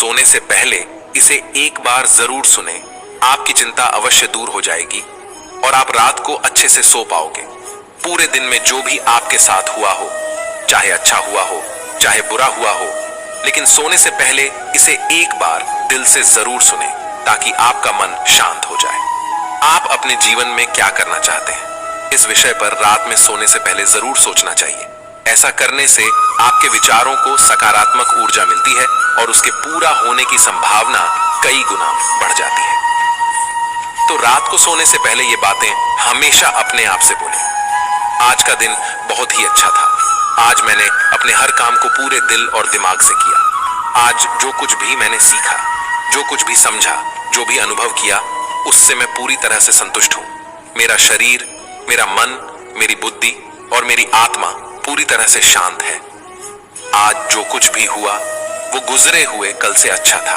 सोने से पहले इसे एक बार जरूर सुने। आपकी चिंता अवश्य दूर हो जाएगी और आप रात को अच्छे से सो पाओगे। पूरे दिन में जो भी आपके साथ हुआ हो, चाहे अच्छा हुआ हो चाहे बुरा हुआ हो, लेकिन सोने से पहले इसे एक बार दिल से जरूर सुने ताकि आपका मन शांत हो जाए। आप अपने जीवन में क्या करना चाहते हैं, इस विषय पर रात में सोने से पहले जरूर सोचना चाहिए। ऐसा करने से आपके विचारों को सकारात्मक ऊर्जा मिलती है और उसके पूरा होने की संभावना कई गुना बढ़ जाती है। तो रात को सोने से पहले ये बातें हमेशा अपने आप से बोलें। आज का दिन बहुत ही अच्छा था। आज मैंने अपने हर काम को पूरे दिल और दिमाग से किया। आज जो कुछ भी मैंने सीखा, जो कुछ भी समझा, जो भी अनुभव किया, उससे मैं पूरी तरह से संतुष्ट हूं। मेरा शरीर, मेरा मन, मेरी बुद्धि और मेरी आत्मा पूरी तरह से शांत है। आज जो कुछ भी हुआ वो गुजरे हुए कल से अच्छा था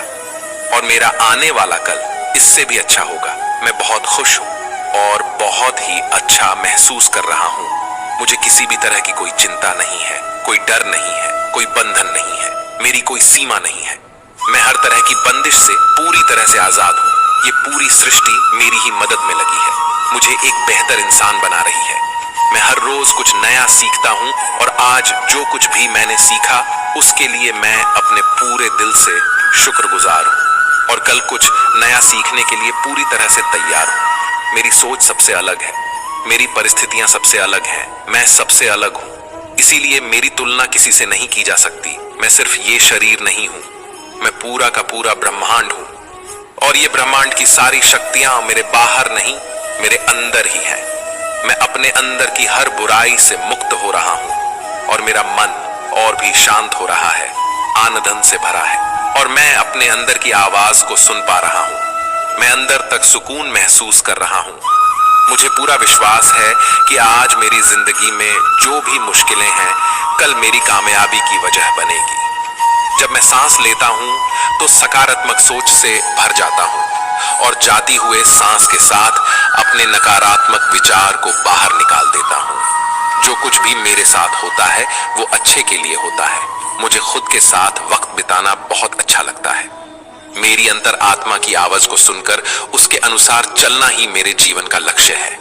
और मेरा आने वाला कल इससे भी अच्छा होगा। मैं बहुत खुश हूं और बहुत ही अच्छा महसूस कर रहा हूं। मुझे किसी भी तरह की कोई चिंता नहीं है, कोई डर नहीं है, कोई बंधन नहीं है, मेरी कोई सीमा नहीं है। मैं हर तरह की बंदिश से पूरी तरह से आजाद हूं। ये पूरी सृष्टि मेरी ही मदद में लगी है, मुझे एक बेहतर इंसान बना रही है। मैं हर रोज कुछ नया सीखता हूं और आज जो कुछ भी मैंने सीखा उसके लिए मैं अपने पूरे दिल से शुक्रगुजार हूं और कल कुछ नया सीखने के लिए पूरी तरह से तैयार हूं। मेरी सोच सबसे अलग है, मेरी परिस्थितियां सबसे अलग हैं, मैं सबसे अलग हूं। इसीलिए मेरी तुलना किसी से नहीं की जा सकती। मैं सिर्फ ये शरीर नहीं हूं, मैं पूरा का पूरा ब्रह्मांड हूं और ये ब्रह्मांड की सारी शक्तियां मेरे बाहर नहीं, मेरे अंदर ही है। मैं अपने अंदर की हर बुराई से मुक्त हो रहा हूं और मेरा मन और भी शांत हो रहा है, आनंद से भरा है और मैं अपने अंदर की आवाज को सुन पा रहा हूं। मैं अंदर तक सुकून महसूस कर रहा हूं। मुझे पूरा विश्वास है कि आज मेरी जिंदगी में जो भी मुश्किलें हैं कल मेरी कामयाबी की वजह बनेगी। जब मैं सांस लेता हूं तो सकारात्मक सोच से भर जाता हूं और जाती हुए सांस के साथ अपने नकारात्मक विचार को बाहर निकाल देता हूं। जो कुछ भी मेरे साथ होता है वो अच्छे के लिए होता है। मुझे खुद के साथ वक्त बिताना बहुत अच्छा लगता है। मेरी अंतर आत्मा की आवाज को सुनकर उसके अनुसार चलना ही मेरे जीवन का लक्ष्य है।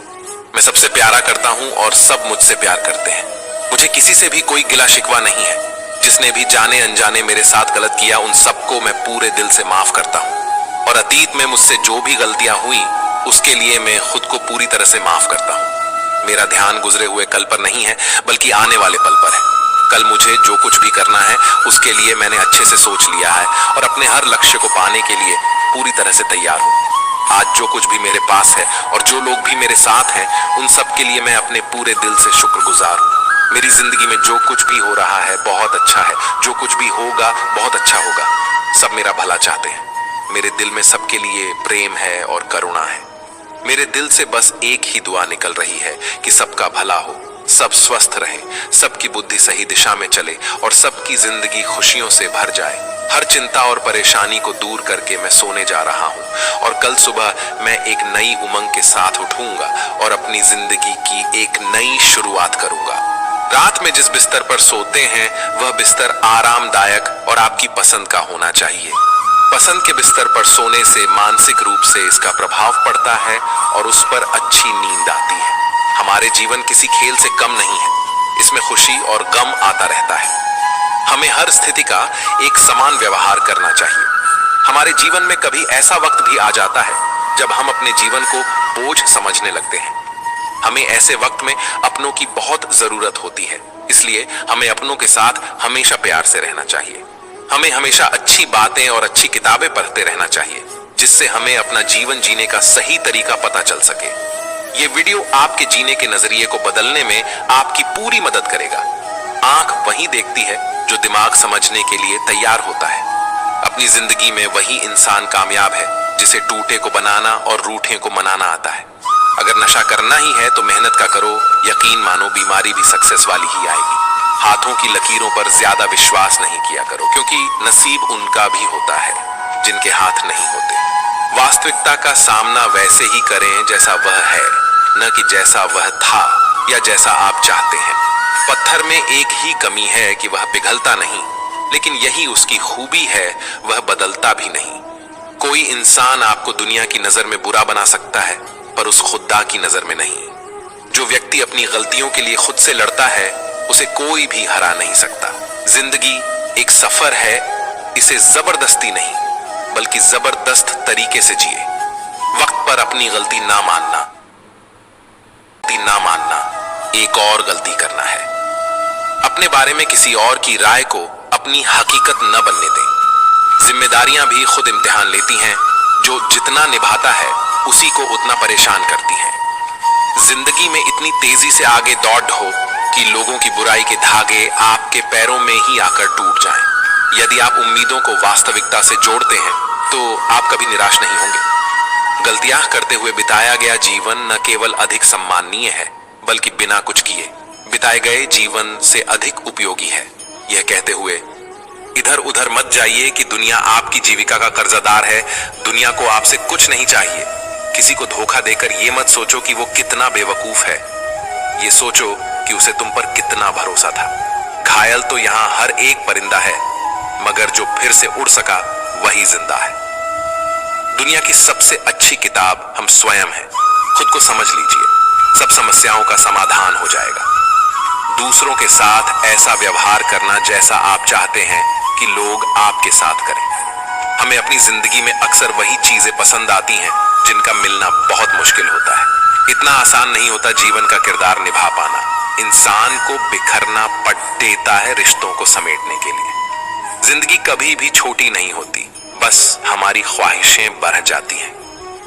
मैं सबसे प्यारा करता हूं और सब मुझसे प्यार करते हैं। मुझे किसी से भी कोई गिला शिकवा नहीं है। जिसने भी जाने अनजाने मेरे साथ गलत किया उन सबको मैं पूरे दिल से माफ करता हूं और अतीत में मुझसे जो भी गलतियां हुई उसके लिए मैं खुद को पूरी तरह से माफ करता हूं। मेरा ध्यान गुजरे हुए कल पर नहीं है बल्कि आने वाले पल पर है। कल मुझे जो कुछ भी करना है उसके लिए मैंने अच्छे से सोच लिया है और अपने हर लक्ष्य को पाने के लिए पूरी तरह से तैयार हूं। आज जो कुछ भी मेरे पास है और जो लोग भी मेरे साथ हैं उन सब के लिए मैं अपने पूरे दिल से शुक्रगुजार हूं। मेरी जिंदगी में जो कुछ भी हो रहा है बहुत अच्छा है, जो कुछ भी होगा बहुत अच्छा होगा। सब मेरा भला चाहते हैं। मेरे दिल में सबके लिए प्रेम है और करुणा है। मेरे दिल से बस एक ही दुआ निकल रही है कि सबका भला हो, सब स्वस्थ रहे, सबकी बुद्धि सही दिशा में चले और सबकी जिंदगी खुशियों से भर जाए। हर चिंता और परेशानी को दूर करके मैं सोने जा रहा हूं और कल सुबह मैं एक नई उमंग के साथ उठूंगा और अपनी जिंदगी की एक नई शुरुआत करूंगा। रात में जिस बिस्तर पर सोते हैं वह बिस्तर आरामदायक और आपकी पसंद का होना चाहिए। पसंद के बिस्तर पर सोने से मानसिक रूप से इसका प्रभाव पड़ता है और उस पर अच्छी नींद आती है। हमारे जीवन किसी खेल से कम नहीं है, इसमें खुशी और गम आता रहता है। हमें हर स्थिति का एक समान व्यवहार करना चाहिए। हमारे जीवन में कभी ऐसा वक्त भी आ जाता है जब हम अपने जीवन को बोझ समझने लगते हैं। हमें ऐसे वक्त में अपनों की बहुत जरूरत होती है, इसलिए हमें अपनों के साथ हमेशा प्यार से रहना चाहिए। हमें हमेशा अच्छी बातें और अच्छी किताबें पढ़ते रहना चाहिए जिससे हमें अपना जीवन जीने का सही तरीका पता चल सके। ये वीडियो आपके जीने के नजरिए को बदलने में आपकी पूरी मदद करेगा। आंख वही देखती है जो दिमाग समझने के लिए तैयार होता है। अपनी जिंदगी में वही इंसान कामयाब है जिसे टूटे को बनाना और रूठे को मनाना आता है। अगर नशा करना ही है तो मेहनत का करो, यकीन मानो बीमारी भी सक्सेस वाली ही आएगी। हाथों की लकीरों पर ज्यादा विश्वास नहीं किया करो क्योंकि नसीब उनका भी होता है जिनके हाथ नहीं होते। वास्तविकता का सामना वैसे ही करें जैसा वह है, न कि जैसा वह था या जैसा आप चाहते हैं। पत्थर में एक ही कमी है कि वह पिघलता नहीं, लेकिन यही उसकी खूबी है, वह बदलता भी नहीं। कोई इंसान आपको दुनिया की नजर में बुरा बना सकता है, पर उस खुदा की नजर में नहीं। जो व्यक्ति अपनी गलतियों के लिए खुद से लड़ता है, उसे कोई भी हरा नहीं सकता। जिंदगी एक सफर है, इसे जबरदस्ती नहीं बल्कि जबरदस्त तरीके से जिए। वक्त पर अपनी गलती ना मानना, एक और गलती करना है। अपने बारे में किसी और की राय को अपनी हकीकत न बनने दें। जिम्मेदारियां भी खुद इम्तिहान लेती हैं, जो जितना निभाता है उसी को उतना परेशान करती हैं। जिंदगी में इतनी तेजी से आगे दौड़ हो कि लोगों की बुराई के धागे आपके पैरों में ही आकर टूट जाएं। यदि आप उम्मीदों को वास्तविकता से जोड़ते हैं तो आप कभी निराश नहीं होंगे। गलतियां करते हुए बिताया गया जीवन न केवल अधिक सम्माननीय है, बल्कि बिना कुछ किए बिताए गए जीवन से अधिक उपयोगी है। यह कहते हुए इधर उधर मत जाइए कि दुनिया आपकी जीविका का कर्जदार है। दुनिया को आपसे कुछ नहीं चाहिए। किसी को धोखा देकर यह मत सोचो कि वो कितना बेवकूफ है, ये सोचो कि उसे तुम पर कितना भरोसा था। घायल तो यहां हर एक परिंदा है, मगर जो फिर से उड़ सका वही जिंदा है। दुनिया की सबसे अच्छी किताब हम स्वयं हैं। खुद को समझ लीजिए, सब समस्याओं का समाधान हो जाएगा। दूसरों के साथ ऐसा व्यवहार करना जैसा आप चाहते हैं कि लोग आपके साथ करें। हमें अपनी जिंदगी में अक्सर वही चीजें पसंद आती हैं जिनका मिलना बहुत मुश्किल होता है। इतना आसान नहीं होता जीवन का किरदार निभा पाना। इंसान को बिखरना पड़ देता है रिश्तों को समेटने के लिए। जिंदगी कभी भी छोटी नहीं होती, बस हमारी ख्वाहिशें बढ़ जाती हैं।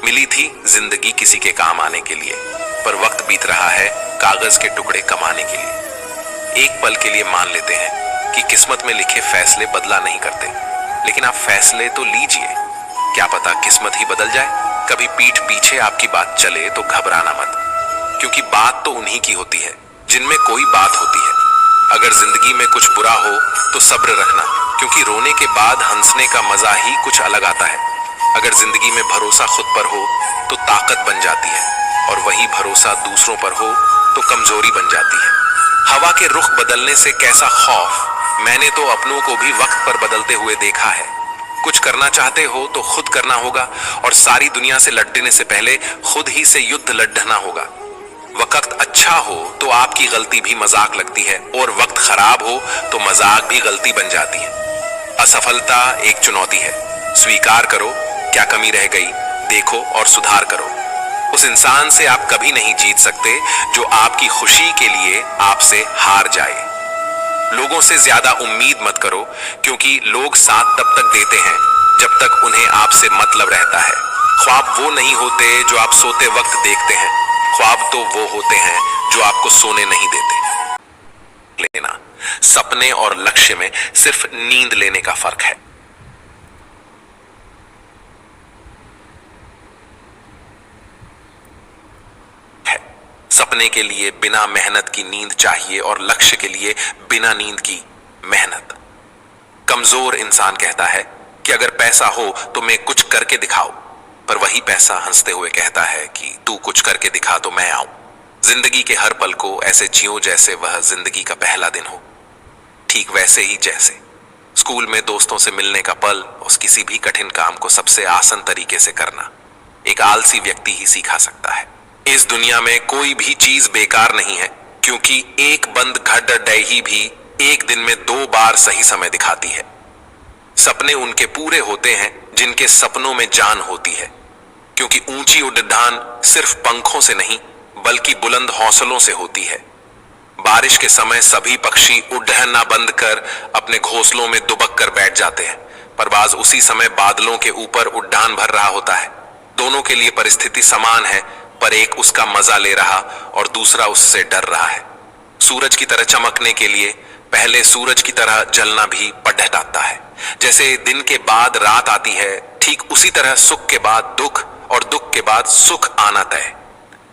मिली थी जिंदगी किसी के काम आने के लिए, पर वक्त बीत रहा है कागज के टुकड़े कमाने के लिए। एक पल के लिए मान लेते हैं कि किस्मत में लिखे फैसले बदला नहीं करते, लेकिन आप फैसले तो लीजिए। क्या पता किस्मत ही बदल जाए। कभी पीठ पीछे आपकी बात चले तो घबराना मत, क्योंकि बात तो उन्हीं की होती है जिनमें कोई बात होती है। अगर जिंदगी में कुछ बुरा हो तो सब्र रखना, क्योंकि रोने के बाद हंसने का मजा ही कुछ अलग आता है। अगर जिंदगी में भरोसा खुद पर हो तो ताकत बन जाती है, और वही भरोसा दूसरों पर हो तो कमजोरी बन जाती है। हवा के रुख बदलने से कैसा खौफ, मैंने तो अपनों को भी वक्त पर बदलते हुए देखा है। कुछ करना चाहते हो तो खुद करना होगा, और सारी दुनिया से लड़ने से पहले खुद ही से युद्ध लड़ना होगा। वक्त अच्छा हो तो आपकी गलती भी मजाक लगती है, और वक्त खराब हो तो मजाक भी गलती बन जाती है। असफलता एक चुनौती है, स्वीकार करो क्या कमी रह गई, देखो और सुधार करो। उस इंसान से आप कभी नहीं जीत सकते जो आपकी खुशी के लिए आपसे हार जाए। लोगों से ज्यादा उम्मीद मत करो, क्योंकि लोग साथ तब तक देते हैं जब तक उन्हें आपसे मतलब रहता है। ख्वाब वो नहीं होते जो आप सोते वक्त देखते हैं, ख्वाब तो वो होते हैं जो आपको सोने नहीं देते। लेना, सपने और लक्ष्य में सिर्फ नींद लेने का फर्क है। सपने के लिए बिना मेहनत की नींद चाहिए, और लक्ष्य के लिए बिना नींद की मेहनत। कमजोर इंसान कहता है कि अगर पैसा हो तो मैं कुछ करके दिखाऊं, पर वही पैसा हंसते हुए कहता है कि तू कुछ करके दिखा तो मैं आऊं। जिंदगी के हर पल को ऐसे जियो जैसे वह जिंदगी का पहला दिन हो। ठीक वैसे ही जैसे स्कूल में दोस्तों से मिलने का पल, उस किसी भी कठिन काम को सबसे आसान तरीके से करना एक आलसी व्यक्ति ही सिखा सकता है। इस दुनिया में कोई भी चीज बेकार नहीं है, क्योंकि एक बंद घड़ी भी एक दिन में 2 बार सही समय दिखाती है। सपने उनके पूरे होते हैं जिनके सपनों में जान होती है, क्योंकि ऊंची उड़ान सिर्फ पंखों से नहीं बल्कि बुलंद हौसलों से होती है। बारिश के समय सभी पक्षी उड़ना बंद कर अपने घोंसलों में दुबक कर बैठ जाते हैं, पर बाज उसी समय बादलों के ऊपर उड़ान भर रहा होता है। दोनों के लिए परिस्थिति समान है, पर एक उसका मजा ले रहा और दूसरा उससे डर रहा है। सूरज की तरह चमकने के लिए पहले सूरज की तरह जलना भी पड़ जाता है। जैसे दिन के बाद रात आती है, ठीक उसी तरह सुख के बाद दुख और दुख के बाद सुख आना तय।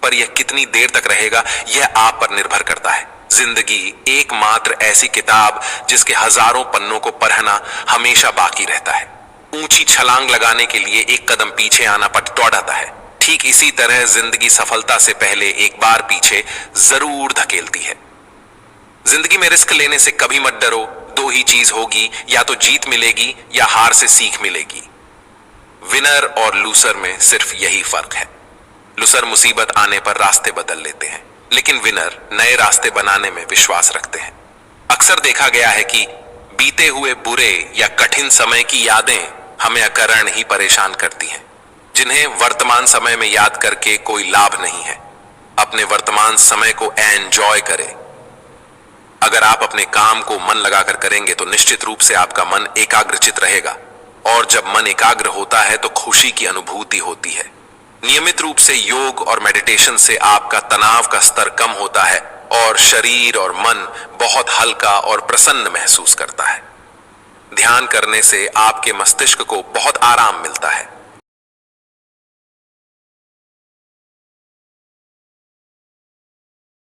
पर यह कितनी देर तक रहेगा, यह आप पर निर्भर करता है। जिंदगी एकमात्र ऐसी किताब जिसके हजारों पन्नों को पढ़ना हमेशा बाकी रहता है। ऊंची छलांग लगाने के लिए एक कदम पीछे आना पड़ता है। ठीक इसी तरह जिंदगी सफलता से पहले एक बार पीछे जरूर धकेलती है। जिंदगी में रिस्क लेने से कभी मत डरो, दो ही चीज होगी, या तो जीत मिलेगी या हार से सीख मिलेगी। विनर और लूसर में सिर्फ यही फर्क है। लूसर मुसीबत आने पर रास्ते बदल लेते हैं, लेकिन विनर नए रास्ते बनाने में विश्वास रखते हैं। अक्सर देखा गया है कि बीते हुए बुरे या कठिन समय की यादें हमें अकारण ही परेशान करती हैं, जिन्हें वर्तमान समय में याद करके कोई लाभ नहीं है। अपने वर्तमान समय को एंजॉय करें। अगर आप अपने काम को मन लगाकर करेंगे तो निश्चित रूप से आपका मन एकाग्रचित रहेगा, और जब मन एकाग्र होता है तो खुशी की अनुभूति होती है। नियमित रूप से योग और मेडिटेशन से आपका तनाव का स्तर कम होता है और शरीर और मन बहुत हल्का और प्रसन्न महसूस करता है। ध्यान करने से आपके मस्तिष्क को बहुत आराम मिलता है